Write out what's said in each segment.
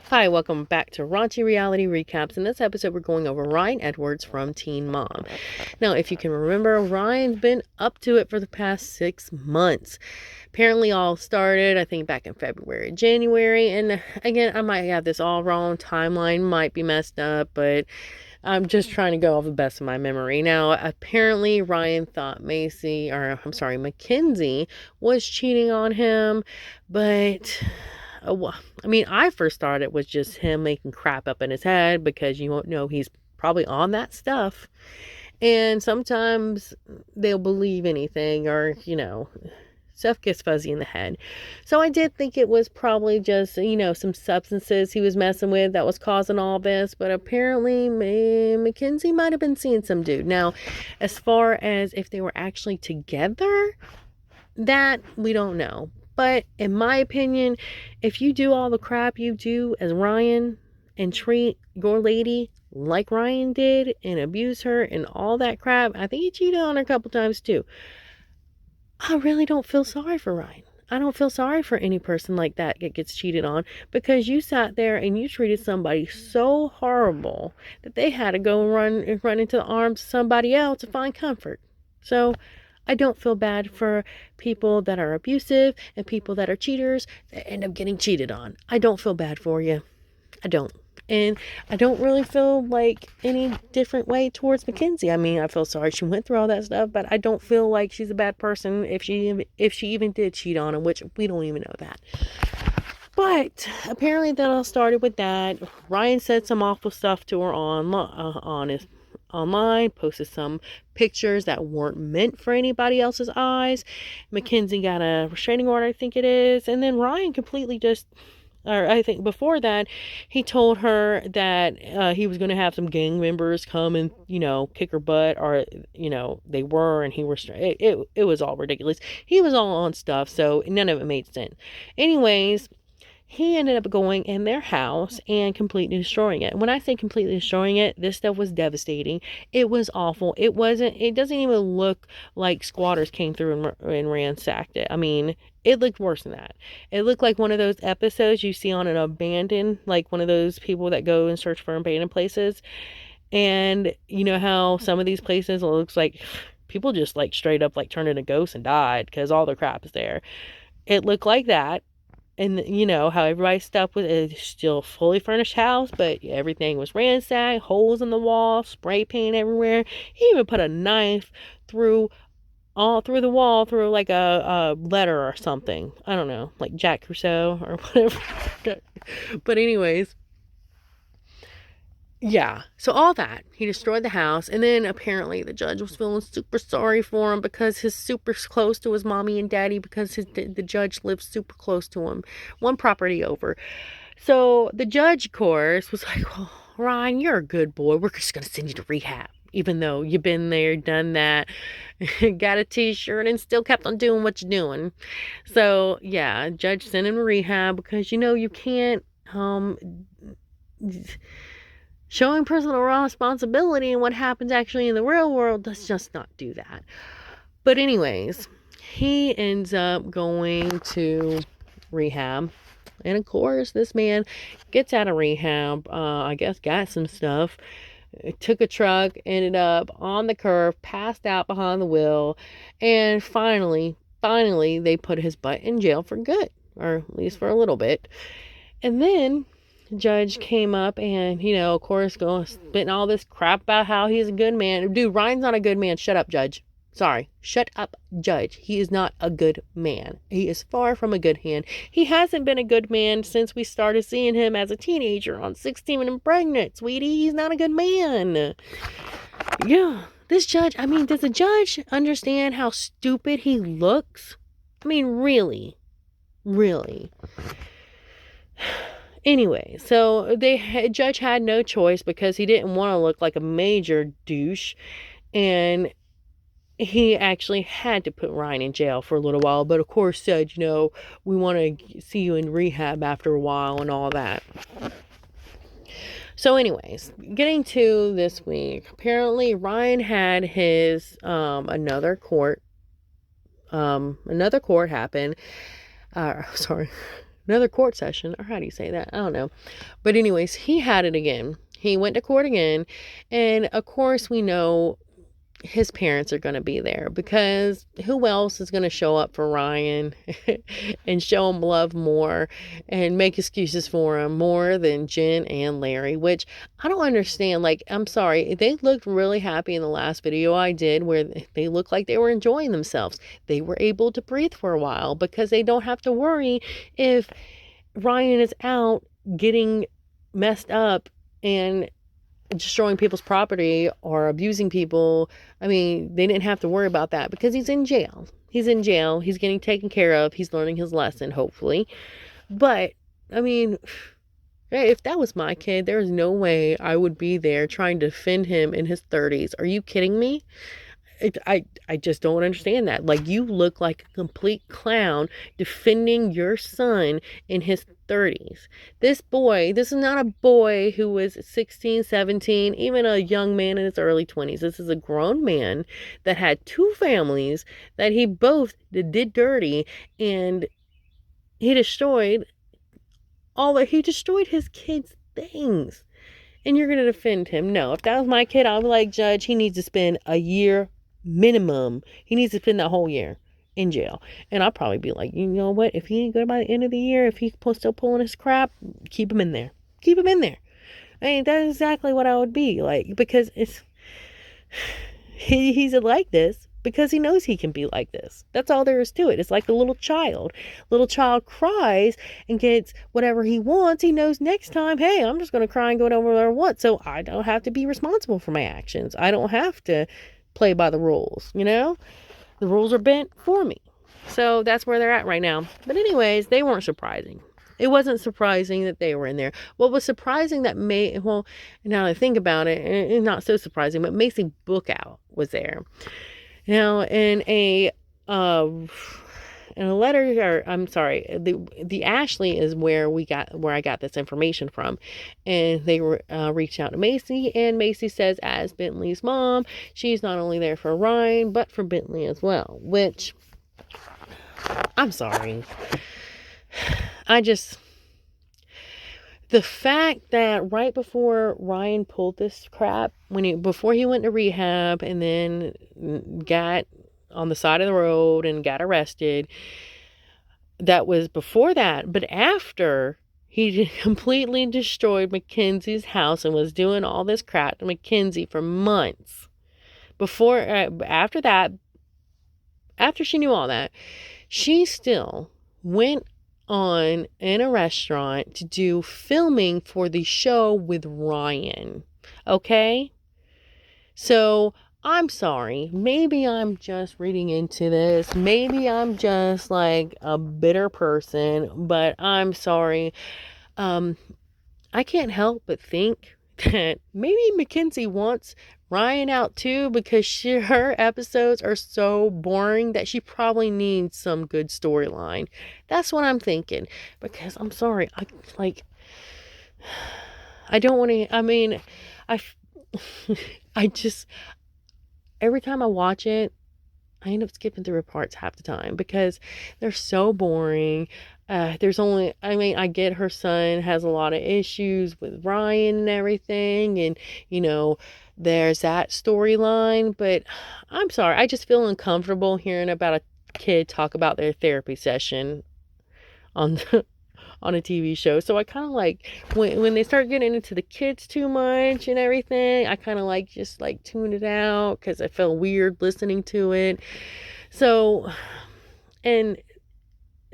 Hi, welcome back to Raunchy Reality Recaps. In this episode, we're going over Ryan Edwards from Teen Mom. Now, if you can remember, Ryan's been up to it for the past 6 months. Apparently, all started, I think, back in February, January. And again, I might have this all wrong. Timeline might be messed up, but I'm just trying to go off the best of my memory. Now, apparently, Ryan thought Mackenzie was cheating on him, but I first thought it was just him making crap up in his head because you won't know he's probably on that stuff. And sometimes they'll believe anything or, stuff gets fuzzy in the head. So I did think it was probably just, some substances he was messing with that was causing all this. But apparently, Mackenzie might have been seeing some dude. Now, as far as if they were actually together, that we don't know. But in my opinion, if you do all the crap you do as Ryan and treat your lady like Ryan did and abuse her and all that crap, I think he cheated on her a couple times too. I really don't feel sorry for Ryan. I don't feel sorry for any person like that gets cheated on because you sat there and you treated somebody so horrible that they had to go run into the arms of somebody else to find comfort. So I don't feel bad for people that are abusive and people that are cheaters that end up getting cheated on. I don't feel bad for you. I don't. And I don't really feel like any different way towards Mackenzie. I feel sorry she went through all that stuff, but I don't feel like she's a bad person if she even did cheat on him, which we don't even know that. But apparently that all started with that. Ryan said some awful stuff to her online, posted some pictures that weren't meant for anybody else's eyes. Mackenzie got a restraining order, I think it is. And then Ryan completely I think before that, he told her that he was going to have some gang members come and, kick her butt, or, they were, and it was all ridiculous. He was all on stuff, so none of it made sense. Anyways, he ended up going in their house and completely destroying it. When I say completely destroying it, this stuff was devastating. It was awful. It doesn't even look like squatters came through and ransacked it. It looked worse than that. It looked like one of those episodes you see on an abandoned, like one of those people that go and search for abandoned places. And you know how some of these places, it looks like people just like straight up like turned into ghosts and died because all the crap is there. It looked like that. And how everybody's stuff was a still fully furnished house, but everything was ransacked, holes in the wall, spray paint everywhere. He even put a knife through the wall through like a letter or something. I don't know, like Jack Rousseau or whatever. But anyways, yeah, so all that, he destroyed the house, and then apparently the judge was feeling super sorry for him because he's super close to his mommy and daddy, because the judge lives super close to him, one property over. So the judge, of course, was like, "Oh, Ryan, you're a good boy. We're just gonna send you to rehab, even though you've been there, done that, got a t-shirt, and still kept on doing what you're doing." So yeah, judge sent him to rehab because you can't showing personal responsibility and what happens actually in the real world, let's just not do that. But anyways, he ends up going to rehab. And of course, this man gets out of rehab, I guess got some stuff, took a truck, ended up on the curb, passed out behind the wheel, and finally, they put his butt in jail for good, or at least for a little bit. And then judge came up and, of course, going spitting all this crap about how he's a good man. Dude, Ryan's not a good man. Shut up, judge. Sorry. Shut up, judge. He is not a good man. He is far from a good man. He hasn't been a good man since we started seeing him as a teenager on 16 and Pregnant, sweetie. He's not a good man. Yeah. This judge, does the judge understand how stupid he looks? Really. Really. Anyway, so judge had no choice because he didn't want to look like a major douche, and he actually had to put Ryan in jail for a little while, but of course said, we want to see you in rehab after a while and all that. So anyways, getting to this week, apparently Ryan had his another court happen. Sorry. another court session, or how do you say that? I don't know. But anyways, he had it again. He went to court again. And of course, we know his parents are going to be there, because who else is going to show up for Ryan and show him love more and make excuses for him more than Jen and Larry, which I don't understand. Like, I'm sorry, they looked really happy in the last video I did where they looked like they were enjoying themselves. They were able to breathe for a while because they don't have to worry if Ryan is out getting messed up and destroying people's property or abusing people. I mean, they didn't have to worry about that because he's in jail. He's in jail. He's getting taken care of. He's learning his lesson, hopefully. But, I mean, if that was my kid, there's no way I would be there trying to defend him in his 30s. Are you kidding me? I just don't understand that. Like, you look like a complete clown defending your son in his 30s. This is not a boy who was 16, 17, even a young man in his early 20s. This is a grown man that had 2 families that he both did dirty, and he destroyed his kids' things. And you're going to defend him? No. If that was my kid, I would like, Judge, he needs to spend a year minimum. He needs to spend that whole year in jail. And I'll probably be like, you know what? If he ain't good by the end of the year, if he's still pulling his crap, keep him in there. Keep him in there. I mean, that's exactly what I would be like, because he's like this because he knows he can be like this. That's all there is to it. It's like a little child. Little child cries and gets whatever he wants. He knows next time, hey, I'm just going to cry and go over what I want. So I don't have to be responsible for my actions. I don't have to play by the rules, you know? The rules are bent for me. So that's where they're at right now. But anyways, they weren't surprising. It wasn't surprising that they were in there. What was surprising now that I think about it, and not so surprising, but Maci Bookout was there. Now, in a letter, or I'm sorry, the Ashley is where I got this information from, and they reached out to Maci, and Maci says, as Bentley's mom, she's not only there for Ryan but for Bentley as well. Which, I'm sorry, the fact that right before Ryan pulled this crap, before he went to rehab and then got on the side of the road and got arrested, that was before that. But after he completely destroyed Mackenzie's house and was doing all this crap to Mackenzie for months, after she knew all that, she still went on in a restaurant to do filming for the show with Ryan. Okay? So, I'm sorry. Maybe I'm just reading into this. Maybe I'm just like a bitter person, but I'm sorry. I can't help but think that maybe Mackenzie wants Ryan out too, because her episodes are so boring that she probably needs some good storyline. That's what I'm thinking. Because I'm sorry, I don't want to. I mean, I just, every time I watch it, I end up skipping through parts half the time because they're so boring. I get her son has a lot of issues with Ryan and everything, and there's that storyline, but I'm sorry, I just feel uncomfortable hearing about a kid talk about their therapy session on on a TV show. So I kind of like when they start getting into the kids too much and everything, I kind of just tune it out because I feel weird listening to it. So, and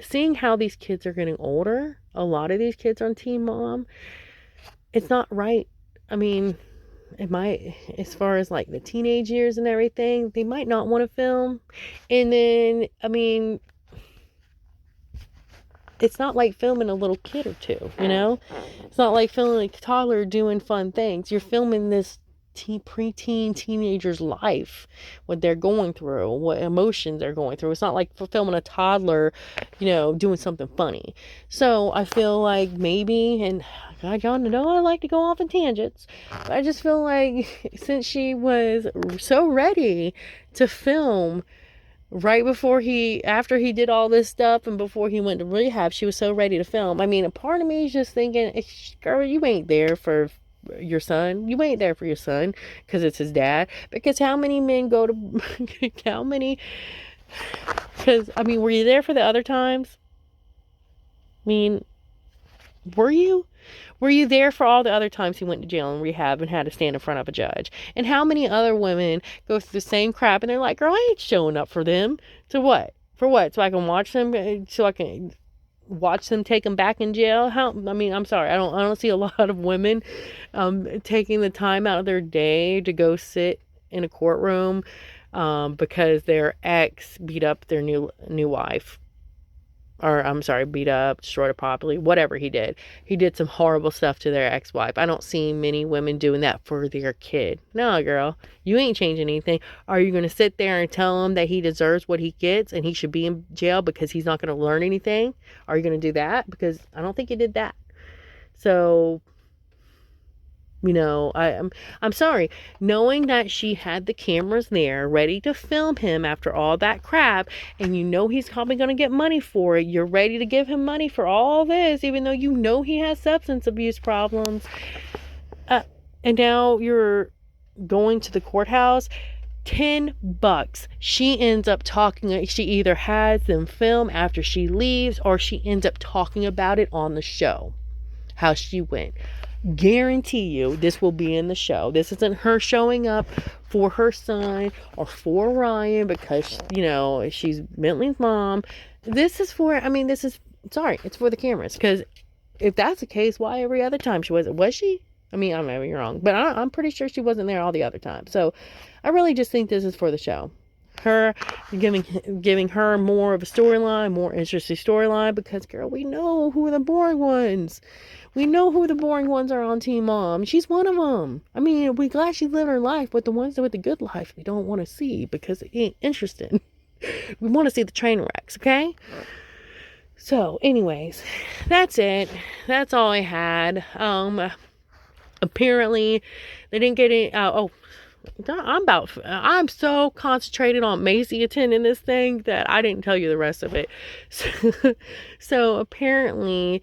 seeing how these kids are getting older, a lot of these kids on Teen Mom, it's not right. I mean, it might, as far as the teenage years and everything, they might not want to film. And then, I mean, it's not like filming a little kid or two, It's not like filming a toddler doing fun things. You're filming this preteen teenager's life, what they're going through, what emotions they're going through. It's not like filming a toddler, doing something funny. So I feel like maybe, and God, y'all know I like to go off in tangents, but I just feel like since she was so ready to film Right after he did all this stuff and before he went to rehab, she was so ready to film. I mean, a part of me is just thinking, girl, you ain't there for your son. You ain't there for your son because it's his dad. Because how many men go to, how many, because, I mean, were you there for the other times? I mean, were you? Were you there for all the other times he went to jail and rehab and had to stand in front of a judge? And how many other women go through the same crap and they're like, girl, I ain't showing up for them. To what? For what? So I can watch them? So I can watch them take them back in jail? How? I mean, I'm sorry. I don't see a lot of women taking the time out of their day to go sit in a courtroom because their ex beat up their new wife. Or I'm sorry, beat up, destroyed her property, whatever he did. He did some horrible stuff to their ex-wife. I don't see many women doing that for their kid. No, girl, you ain't changing anything. Are you going to sit there and tell him that he deserves what he gets and he should be in jail because he's not going to learn anything? Are you going to do that? Because I don't think you did that. So, you know, I'm sorry. Knowing that she had the cameras there ready to film him after all that crap, and you know he's probably going to get money for it. You're ready to give him money for all this, even though you know he has substance abuse problems. And now you're going to the courthouse. $10. She ends up talking. She either has them film after she leaves, or she ends up talking about it on the show. How she went. Guarantee you this will be in the show. This isn't her showing up for her son or for Ryan because, you know, she's Bentley's mom. This is for, it's for the cameras. Because if that's the case, why every other time she wasn't? Was she? I mean, I may be wrong, but I'm pretty sure she wasn't there all the other times. So I really just think this is for the show. Her giving her more of a storyline, more interesting storyline, because girl, we know who are the boring ones. We know who the boring ones are on Team Mom. She's one of them. I mean, we're glad she's living her life, but the ones with the good life we don't want to see because it ain't interesting. We want to see the train wrecks, okay? So, anyways, that's it. That's all I had. Apparently, they didn't get any. I'm so concentrated on Maci attending this thing that I didn't tell you the rest of it. So apparently,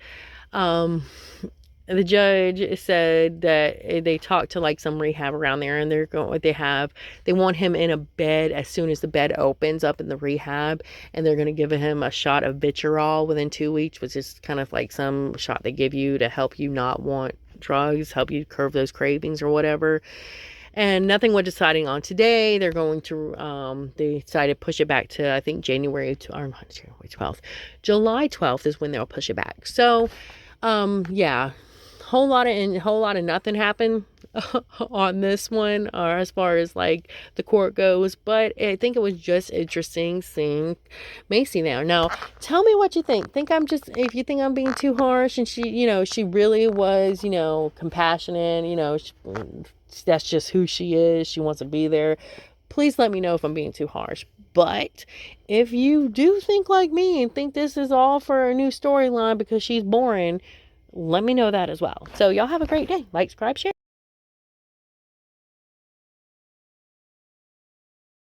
the judge said that they talked to like some rehab around there, and they want him in a bed as soon as the bed opens up in the rehab, and they're going to give him a shot of vitriol within 2 weeks, which is kind of like some shot they give you to help you not want drugs, help you curb those cravings or whatever. And nothing was deciding on today. They're going to, they decided to push it back to, I think, July 12th is when they'll push it back. So, yeah, whole lot of nothing happened on this one, or as far as like the court goes. But I think it was just interesting seeing Maci there. Now, tell me what you think. If you think I'm being too harsh, and she really was, compassionate, that's just who she is. She wants to be there. Please let me know if I'm being too harsh. But if you do think like me and think this is all for a new storyline because she's boring, let me know that as well. So y'all have a great day. Like, subscribe, share.